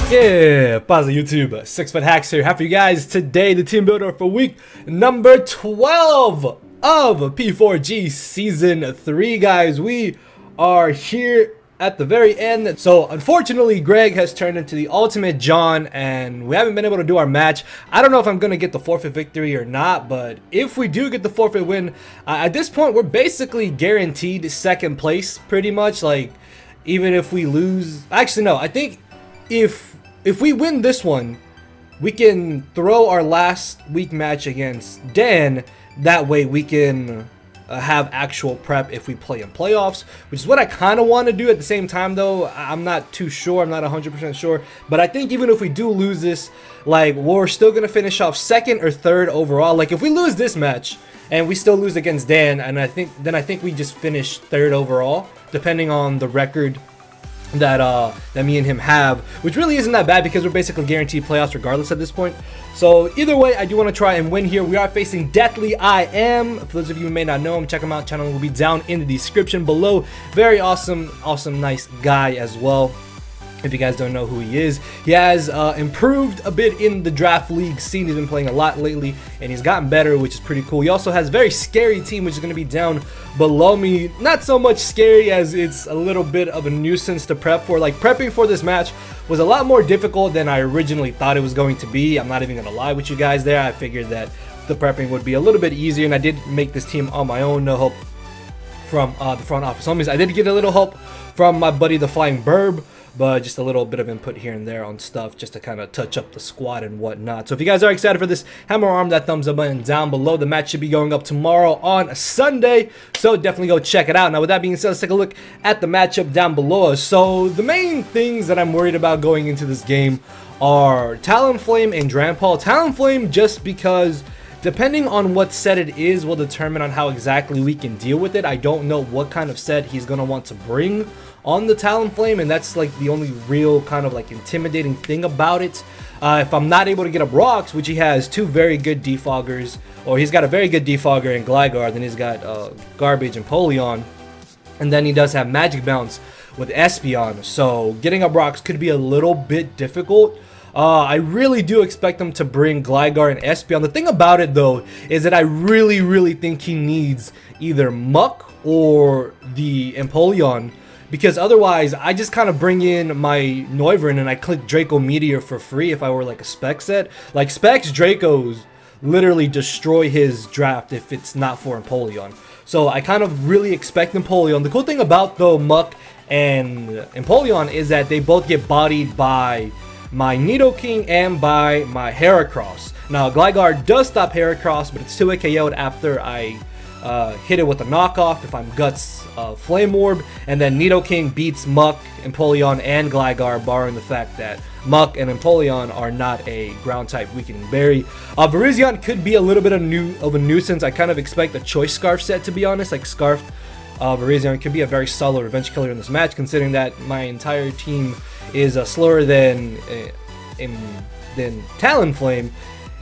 Yeah, pause YouTube. Sixfthax here. Happy you guys today. The team builder for week number 12 of P4G season 3, guys. We are here at the very end. So unfortunately, Greg has turned into the ultimate John, and we haven't been able to do our match. I don't know if I'm gonna get the forfeit victory or not, but if we do get the forfeit win, at this point we're basically guaranteed second place, pretty much. Like, even if we lose, actually no, I think if we win this one, we can throw our last week match against Dan. That way we can have actual prep if we play in playoffs, which is what I kind of want to do. At the same time though, I'm not too sure, I'm not 100% sure, but I think even if we do lose this, like, we're still gonna finish off second or third overall. Like, if we lose this match and we still lose against Dan, and I think we just finish third overall, depending on the record that me and him have, which really isn't that bad because we're basically guaranteed playoffs regardless at this point. So either way, I do want to try and win here. We are facing Deathly I Am. For those of you who may not know him, check him out. Channel will be down in the description below. Very awesome, nice guy as well. If you guys don't know who he is, he has improved a bit in the draft league scene. He's been playing a lot lately, and he's gotten better, which is pretty cool. He also has a very scary team, which is going to be down below me. Not so much scary as it's a little bit of a nuisance to prep for. Like, prepping for this match was a lot more difficult than I originally thought it was going to be. I'm not even going to lie with you guys there. I figured that the prepping would be a little bit easier, and I did make this team on my own. No help from the front office homies. I did get a little help from my buddy, the Flying Burb, but just a little bit of input here and there on stuff just to kind of touch up the squad and whatnot. So if you guys are excited for this, hammer arm that thumbs up button down below. The match should be going up tomorrow on Sunday, so definitely go check it out. Now, with that being said, let's take a look at the matchup down below us. So the main things that I'm worried about going into this game are Talonflame and Drampa. Talonflame, just because depending on what set it is will determine on how exactly we can deal with it. I don't know what kind of set he's going to want to bring on the Talonflame, and that's like the only real kind of like intimidating thing about it. If I'm not able to get up rocks, which he has two very good defoggers, or he's got a very good defogger in Gligar, then he's got Garbage and Polion, and then he does have Magic Bounce with Espeon, so getting up rocks could be a little bit difficult. I really do expect him to bring Gligar and Espeon. The thing about it though is that I really think he needs either Muck or the Empoleon, because otherwise I just kind of bring in my Noivern and I click Draco Meteor for free if I were like a spec set. Like, Specs Dracos literally destroy his draft if it's not for Empoleon. So I kind of really expect Empoleon. The cool thing about though Muck and Empoleon is that they both get bodied by my Nidoking and by my Heracross. Now, Gligar does stop Heracross, but it's 2-hit KO'd after I hit it with a knockoff if I'm Guts Flame Orb, and then Nidoking beats Muck, Empoleon, and Gligar, barring the fact that Muck and Empoleon are not a ground type weakening berry. Virizion could be a little bit of a nuisance. I kind of expect a Choice Scarf set, to be honest. Like, Scarf Virizion could be a very solid revenge killer in this match, considering that my entire team is slower than Talonflame,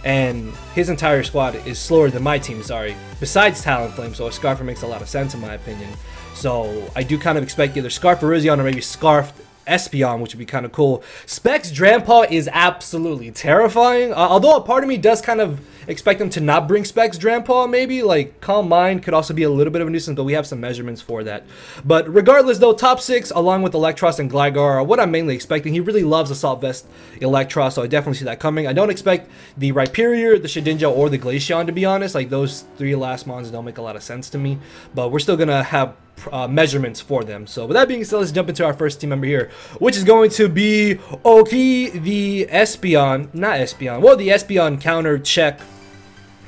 and his entire squad is slower than my team, sorry, besides Talonflame, so a Scarf makes a lot of sense in my opinion. So I do kind of expect either Scarf Virizion or maybe Scarf Espeon, which would be kind of cool. Specs Drampa is absolutely terrifying, although a part of me does kind of expect them to not bring Specs Drampa, maybe. Like, Calm Mind could also be a little bit of a nuisance, but we have some measurements for that. But regardless though, top 6 along with Electros and Gligar are what I'm mainly expecting. He really loves Assault Vest Electros, so I definitely see that coming. I don't expect the Rhyperior, the Shedinja, or the Glaceon, to be honest. Like, those 3 last mons don't make a lot of sense to me, but we're still gonna have measurements for them. So with that being said, let's jump into our first team member here, which is going to be Oki, the Espeon, not Espeon, well, the Espeon counter check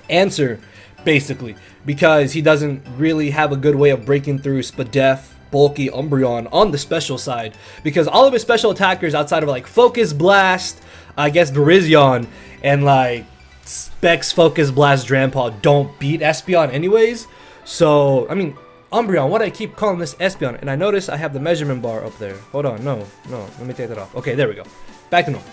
answer, basically, because he doesn't really have a good way of breaking through Spadef, bulky Umbreon on the special side, because all of his special attackers outside of like Focus Blast, I guess Virizion, and like Specs Focus Blast Drampa don't beat Espeon anyways. So I mean, Umbreon, why do I keep calling this Espeon? And I notice I have the measurement bar up there. Hold on, no, let me take that off. Okay, there we go. Back to normal.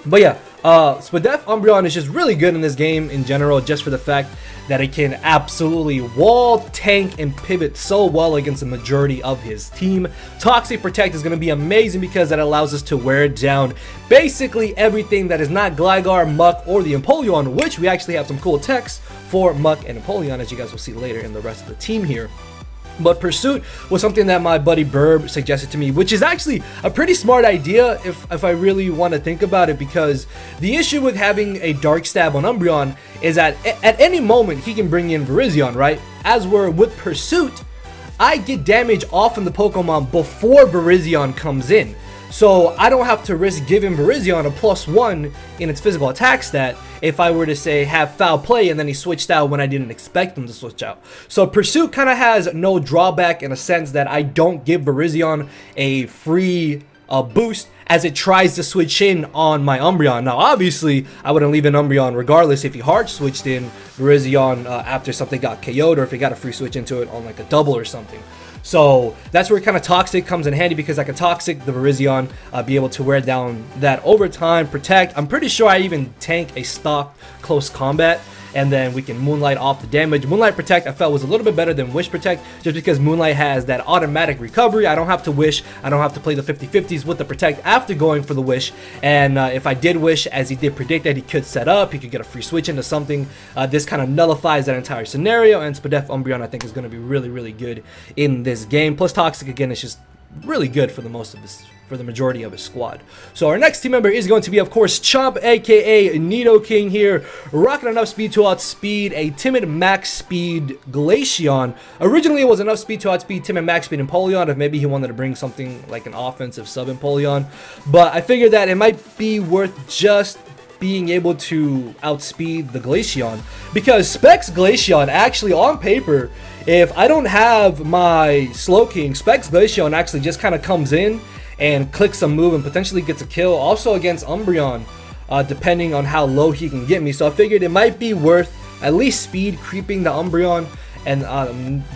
But yeah, Spadef Umbreon is just really good in this game in general, just for the fact that it can absolutely wall, tank, and pivot so well against the majority of his team. Toxic Protect is going to be amazing because that allows us to wear down basically everything that is not Gligar, Muck, or the Empoleon, which we actually have some cool techs for Muck and Empoleon, as you guys will see later in the rest of the team here. But Pursuit was something that my buddy Burb suggested to me, which is actually a pretty smart idea if I really want to think about it, because the issue with having a Dark Stab on Umbreon is that at any moment he can bring in Virizion, right? As we're with Pursuit, I get damage off in the Pokemon before Virizion comes in. So I don't have to risk giving Virizion a +1 in its physical attack stat if I were to say have Foul Play and then he switched out when I didn't expect him to switch out. So Pursuit kind of has no drawback in a sense that I don't give Virizion a free boost as it tries to switch in on my Umbreon. Now obviously I wouldn't leave an Umbreon regardless if he hard switched in Virizion after something got KO'd, or if he got a free switch into it on like a double or something. So that's where kind of Toxic comes in handy, because I can Toxic the Virizion, be able to wear down that overtime, Protect. I'm pretty sure I even tank a stock close combat, and then we can Moonlight off the damage. Moonlight Protect I felt was a little bit better than Wish Protect, just because Moonlight has that automatic recovery. I don't have to Wish, I don't have to play the 50-50s with the Protect after going for the Wish, and if I did Wish, as he did predict that he could set up, he could get a free switch into something. This kind of nullifies that entire scenario, and Spadef Umbreon I think is going to be really, really good in this game. Plus Toxic again is just really good for the majority of his squad. So our next team member is going to be, of course, Chomp, aka Nidoking here, rocking enough speed to outspeed a timid max speed Glaceon. Originally it was enough speed to outspeed timid max speed Empoleon, if maybe he wanted to bring something like an offensive sub Empoleon, but I figured that it might be worth just being able to outspeed the Glaceon, because Specs Glaceon actually on paper, if I don't have my Slowking, Specs Glaceon actually just kind of comes in and clicks a move and potentially gets a kill, also against Umbreon, depending on how low he can get me. So I figured it might be worth at least speed creeping the Umbreon and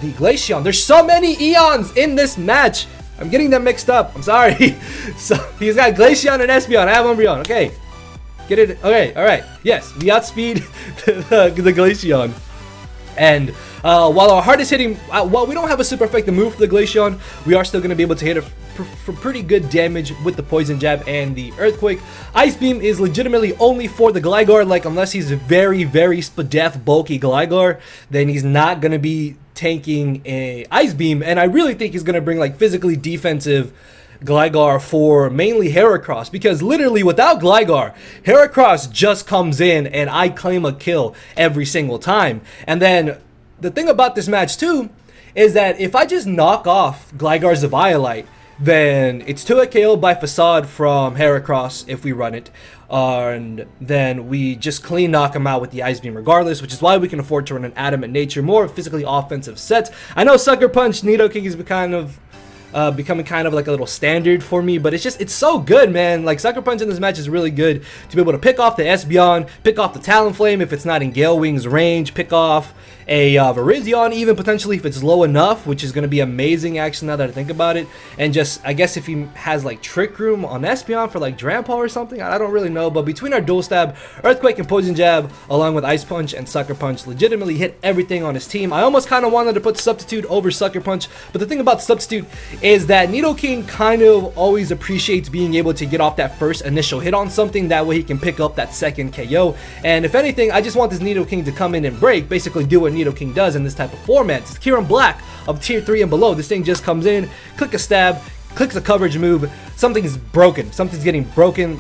the Glaceon. There's so many Eons in this match, I'm getting them mixed up, I'm sorry. So he's got Glaceon and Espeon, I have Umbreon, okay. Get it, okay, alright, yes, we outspeed the Glaceon. And while our hardest hitting, while we don't have a super effective move for the Glaceon, we are still going to be able to hit it for pretty good damage with the Poison Jab and the Earthquake. Ice Beam is legitimately only for the Gligar, like unless he's a very, very Spadef bulky Gligar, then he's not going to be tanking a Ice Beam, and I really think he's going to bring like physically defensive Gligar for mainly Heracross, because literally without Gligar, Heracross just comes in and I claim a kill every single time. And then the thing about this match too is that if I just knock off Gligar's Violite, then it's 2 KO by Facade from Heracross if we run it, and then we just clean knock him out with the Ice Beam regardless, which is why we can afford to run an Adamant Nature, more physically offensive sets. I know Sucker Punch Nidoking is becoming kind of like a little standard for me, but it's so good, man. Like Sucker Punch in this match is really good to be able to pick off the Espeon, pick off the Talonflame if it's not in Gale Wing's range, pick off a Virizion even potentially if it's low enough, which is going to be amazing actually now that I think about it. And just I guess if he has like Trick Room on Espeon for like Drampa or something, I don't really know, but between our Dual Stab, Earthquake, and Poison Jab along with Ice Punch and Sucker Punch legitimately hit everything on his team. I almost kind of wanted to put Substitute over Sucker Punch, but the thing about Substitute is that Nidoking kind of always appreciates being able to get off that first initial hit on something, that way he can pick up that second KO. And if anything, I just want this Nidoking to come in and break, basically do what Nidoking does in this type of format. It's Kieran Black of tier 3 and below. This thing just comes in, click a stab, clicks a coverage move, something's broken, something's getting broken,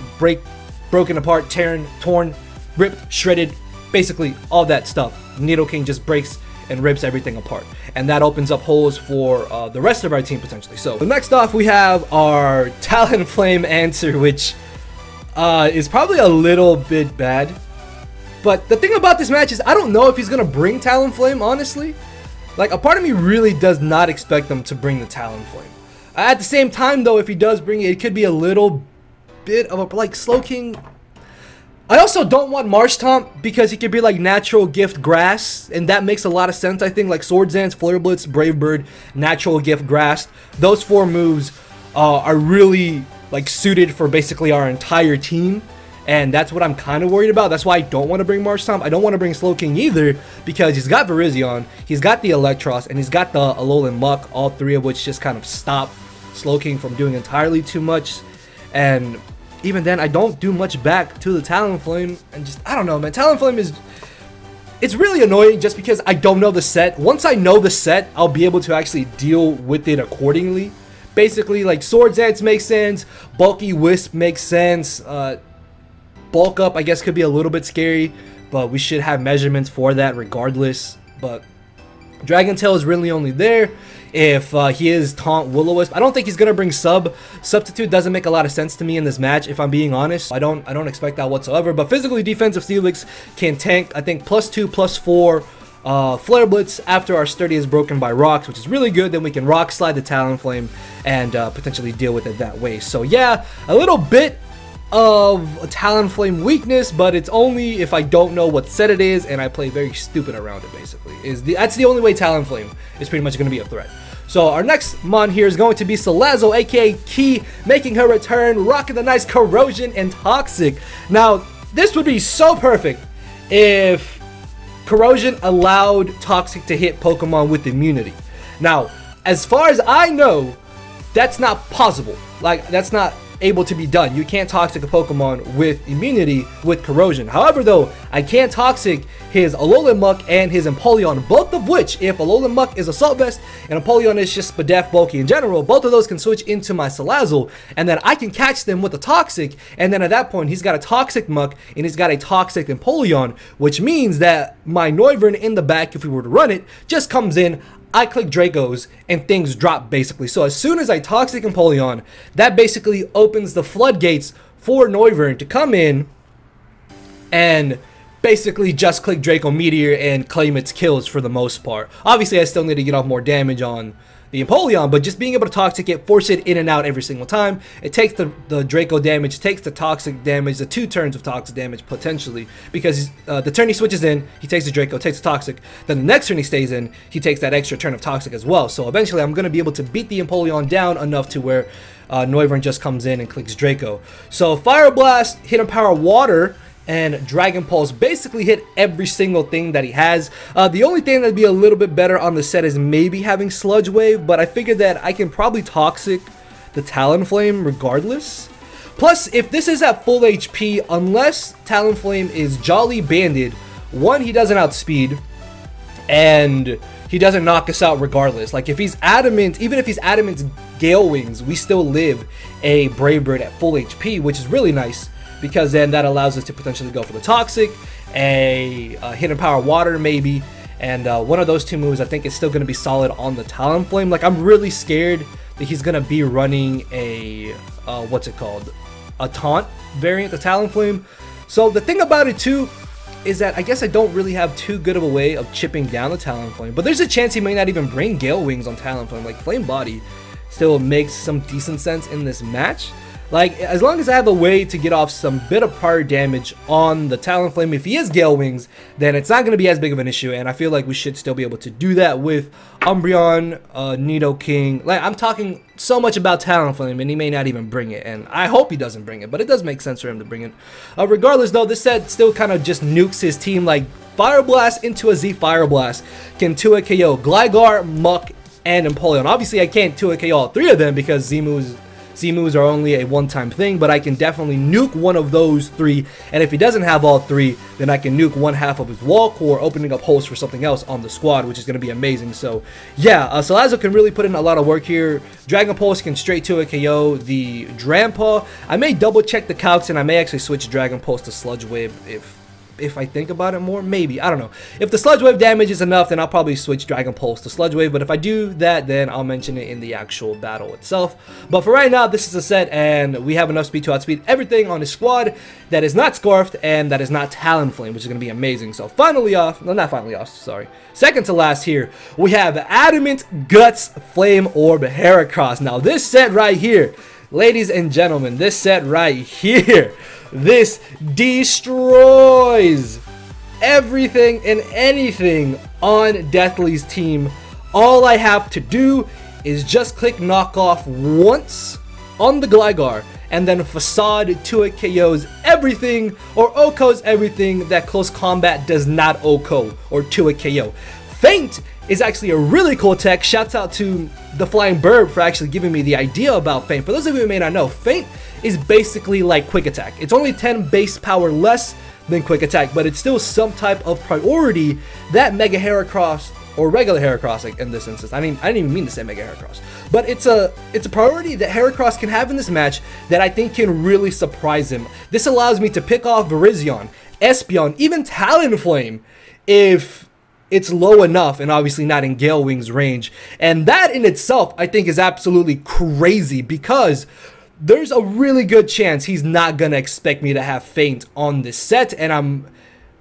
broken apart, torn, ripped, shredded, basically all that stuff. Nidoking just breaks and rips everything apart, and that opens up holes for the rest of our team potentially. So next off we have our Talonflame answer, which is probably a little bit bad. But the thing about this match is I don't know if he's gonna bring Talonflame, honestly. Like a part of me really does not expect them to bring the Talonflame. At the same time though, if he does bring it, it could be a little bit of a like Slowking. I also don't want Marshtomp because he could be like Natural Gift Grass, and that makes a lot of sense. I think like Swords Dance, Flare Blitz, Brave Bird, Natural Gift Grass, those 4 moves are really like suited for basically our entire team. And that's what I'm kind of worried about. That's why I don't want to bring Marshtomp. I don't want to bring Slowking either, because he's got Virizion, he's got the Electros, and he's got the Alolan Muck, all three of which just kind of stop Slowking from doing entirely too much. And even then, I don't do much back to the Talonflame, and just, I don't know, man. Talonflame is, it's really annoying just because I don't know the set. Once I know the set, I'll be able to actually deal with it accordingly. Basically, like, Swords Dance makes sense, Bulky Wisp makes sense, Bulk Up, I guess, could be a little bit scary, but we should have measurements for that regardless. But Dragon Tail is really only there if he is Taunt Will-O-Wisp. I don't think he's gonna bring Substitute doesn't make a lot of sense to me in this match, if I'm being honest. I don't expect that whatsoever. But physically defensive Steelix can tank, I think, +2, +4 Flare Blitz after our Sturdy is broken by rocks, which is really good. Then we can Rock Slide the Talonflame and potentially deal with it that way. So yeah, a little bit of a Talonflame weakness, but it's only if I don't know what set it is and I play very stupid around it. Basically, that's the only way Talonflame is pretty much going to be a threat. So our next mon here is going to be Salazzle, aka Key, making her return, rocking the nice Corrosion and Toxic. Now this would be so perfect if Corrosion allowed Toxic to hit Pokemon with immunity. Now, as far as I know, that's not possible. Like, that's not able to be done. You can't Toxic a Pokemon with immunity with Corrosion. However, though, I can Toxic his Alolan Muck and his Empoleon, both of which, if Alolan Muck is Assault Vest and Empoleon is just Spadef Bulky in general, both of those can switch into my Salazzle, and then I can catch them with a Toxic, and then at that point, he's got a Toxic Muck and he's got a Toxic Empoleon, which means that my Noivern in the back, if we were to run it, just comes in, I click Dracos, and things drop basically. So as soon as I Toxic Empoleon, that basically opens the floodgates for Noivern to come in and basically just click Draco Meteor and claim its kills for the most part. Obviously, I still need to get off more damage on the Empoleon, but just being able to Toxic it, force it in and out every single time. It takes the Draco damage, takes the Toxic damage, the 2 turns of Toxic damage potentially, because the turn he switches in, he takes the Draco, takes the Toxic, then the next turn he stays in, he takes that extra turn of Toxic as well. So eventually I'm going to be able to beat the Empoleon down enough to where Noivern just comes in and clicks Draco. So Fire Blast, Hidden Power Water, and Dragon Pulse basically hit every single thing that he has. The only thing that'd be a little bit better on the set is maybe having Sludge Wave, but I figured that I can probably Toxic the Talonflame regardless. Plus, if this is at full HP, unless Talonflame is Jolly Banded, one, he doesn't outspeed, and he doesn't knock us out regardless. Like, if he's Adamant, even if he's Adamant's Gale Wings, we still live a Brave Bird at full HP, which is really nice, because then that allows us to potentially go for the Toxic, a Hidden Power Water maybe, and one of those 2 moves I think is still going to be solid on the Talonflame. Like, I'm really scared that he's going to be running a, what's it called, a Taunt variant, the Talonflame. So the thing about it too is that I guess I don't really have too good of a way of chipping down the Talonflame, but there's a chance he may not even bring Gale Wings on Talonflame. Like, Flame Body still makes some decent sense in this match. Like, as long as I have a way to get off some bit of prior damage on the Talonflame, if he is Gale Wings, then it's not going to be as big of an issue, and I feel like we should still be able to do that with Umbreon, Nidoking. Like, I'm talking so much about Talonflame, and he may not even bring it, and I hope he doesn't bring it, but it does make sense for him to bring it. Regardless, though, this set still kind of just nukes his team. Like, Fire Blast into a Z Fire Blast can 2-hit KO Gligar, Muck, and Empoleon. Obviously, I can't 2-hit KO all 3 of them because Z-moves are only a one-time thing, but I can definitely nuke one of those 3, and if he doesn't have all 3, then I can nuke one half of his wall core, opening up holes for something else on the squad, which is going to be amazing. So yeah, Salazzle can really put in a lot of work here. Dragon Pulse can straight to a KO the Drampa. I may double check the calcs, and I may actually switch Dragon Pulse to Sludge Wave if I think about it more, maybe, I don't know. If the Sludge Wave damage is enough, then I'll probably switch Dragon Pulse to Sludge Wave, but if I do that, then I'll mention it in the actual battle itself. But for right now, this is a set, and we have enough speed to outspeed everything on his squad that is not Scarfed and that is not Talonflame, which is going to be amazing. So finally off, no, not finally off, sorry. Second to last here, we have Adamant Guts Flame Orb Heracross. Now this set right here, ladies and gentlemen, this set right here, this destroys everything and anything on Deathly's team. All I have to do is just click knockoff once on the Gligar, and then Facade 2-hit KOs everything, or OHKOs everything that close combat does not OHKO or 2-hit KO. Feint is actually a really cool tech. Shouts out to the Flying Bird for actually giving me the idea about Feint. For those of you who may not know, Feint is basically like Quick Attack. It's only 10 base power less than Quick Attack, but it's still some type of priority that Mega Heracross, or regular Heracross like in this instance, I didn't even mean to say Mega Heracross, but it's a priority that Heracross can have in this match that I think can really surprise him. This allows me to pick off Virizion, Espeon, even Talonflame if it's low enough and obviously not in Gale Wing's range. And that in itself I think is absolutely crazy, because there's a really good chance he's not gonna expect me to have Feint on this set, and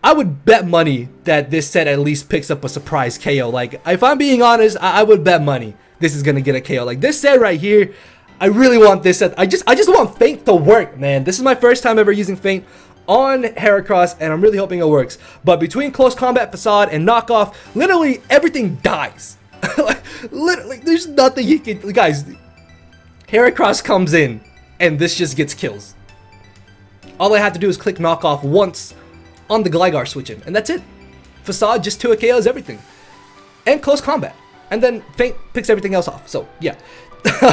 I would bet money that this set at least picks up a surprise KO. Like, if I'm being honest, I would bet money this is gonna get a KO. Like, this set right here, I really want this set. I just want Feint to work, man. This is my first time ever using Feint on Heracross, and I'm really hoping it works. But between Close Combat, Facade, and Knockoff, literally everything dies. Literally, there's nothing you can... Guys, Heracross comes in, and this just gets kills. All I have to do is click Knockoff once on the Gligar switch-in, and that's it. Facade just 2-hit KOs everything. And Close Combat. And then Feint picks everything else off. So, yeah.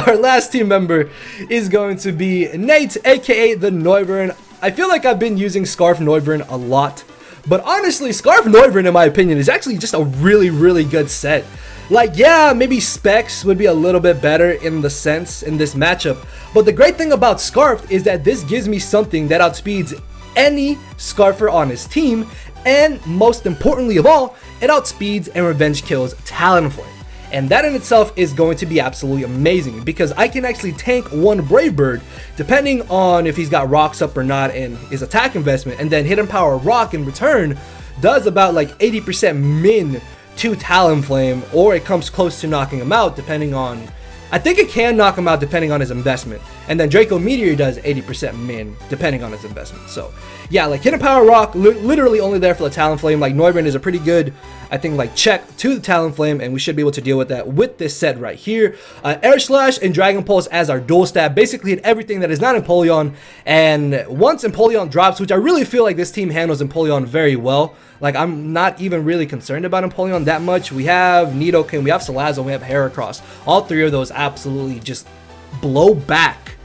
Our last team member is going to be Nate, aka the Noivern. I feel like I've been using Scarf Noivern a lot, but honestly, Scarf Noivern, in my opinion, is actually just a really, really good set. Like, yeah, maybe Specs would be a little bit better in the sense in this matchup, but the great thing about Scarf is that this gives me something that outspeeds any Scarfer on his team, and most importantly of all, it outspeeds and revenge kills Talonflame. And that in itself is going to be absolutely amazing, because I can actually tank one Brave Bird depending on if he's got rocks up or not and his attack investment, and then Hidden Power Rock in return does about like 80% min to Talonflame, or it comes close to knocking him out depending on... I think it can knock him out depending on his investment. And then Draco Meteor does 80% min depending on his investment. So, yeah, like Hidden Power Rock, literally only there for the Talonflame. Like, Noivern is a pretty good, I think, like, check to the Talonflame, and we should be able to deal with that with this set right here. Air Slash and Dragon Pulse as our dual stab basically hit everything that is not Empoleon. And once Empoleon drops, which I really feel like this team handles Empoleon very well. Like, I'm not even really concerned about Empoleon that much. We have Nidoking, we have Salazzle, we have Heracross. All three of those absolutely just blow back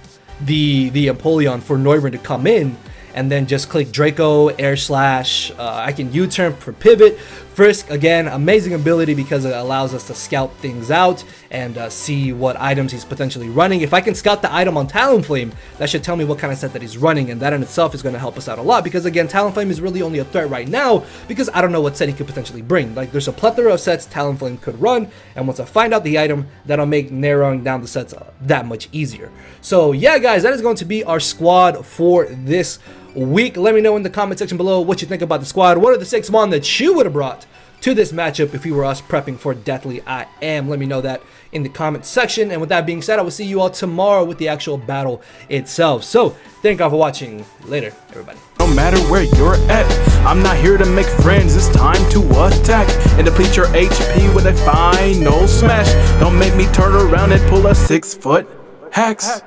the Empoleon for Noivern to come in, and then just click Draco, Air Slash. I can U-turn for pivot. Frisk, again, amazing ability because it allows us to scout things out and see what items he's potentially running. If I can scout the item on Talonflame, that should tell me what kind of set that he's running, and that in itself is going to help us out a lot, because again, Talonflame is really only a threat right now because I don't know what set he could potentially bring. Like, there's a plethora of sets Talonflame could run, and once I find out the item, that'll make narrowing down the sets that much easier. So yeah, guys, that is going to be our squad for this week. Let me know in the comment section below what you think about the squad. What are the 6 mon that you would have brought to this matchup if you were us prepping for Deathly I Am? Let me know that in the comment section. And with that being said, I will see you all tomorrow with the actual battle itself. So thank you all for watching. Later, everybody. No matter where you're at, I'm not here to make friends, it's time to attack and deplete your HP with a final smash. Don't make me turn around and pull a 6-foot hacks.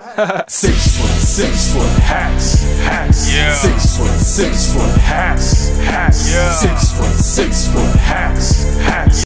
6 foot hacks, yeah. 6 foot hacks, yeah. 6 foot hacks.